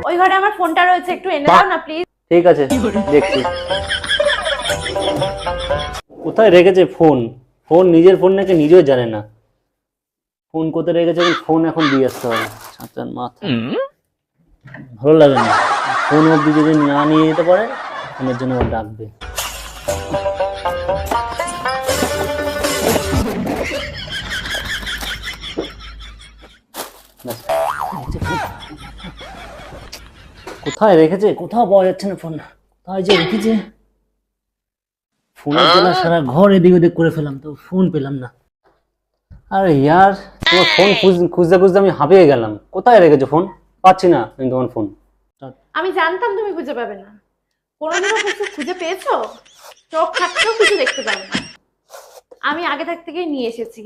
ওই ঘরে আমার ফোনটা রয়েছে, একটু এনে দাও না প্লিজ। ঠিক আছে, দেখছি। কোথায় রেখেছে ফোন? ফোন, নিজের ফোন নাকি নিজেও জানে না। ফোন কোথায় রেখেছে? ফোন এখন দিয়ে আসতে হবে। ছাতার মাথা, ভালো লাগে না। ফোন অব্দি যদি না নিয়ে যেতে পারে, ফোনের জন্য আবার ডাকবে। কোথায় রেখেছে? কোথাও পাওয়া যাচ্ছে না ফোন। কোথায় যে রেখেছে? ফোনের জন্য সারা ঘর এদিক ওদিক করে ফেলাম, তো ফোন পেলাম না। আরে ইয়ার, তোমার ফোন খুঁজতে খুঁজতে আমি হাঁপিয়ে গেলাম। কোথায় রেখেছো ফোন? পাচ্ছি না আমি তোমার ফোন। আমি জানতাম তুমি খুঁজে পাবে না। কোনোদিনও কিছু খুঁজে পেয়েছো? চোখ থাকতেও কিছু দেখতে পাবে না। আমি আগে থাকতে গিয়ে নিয়ে এসেছি।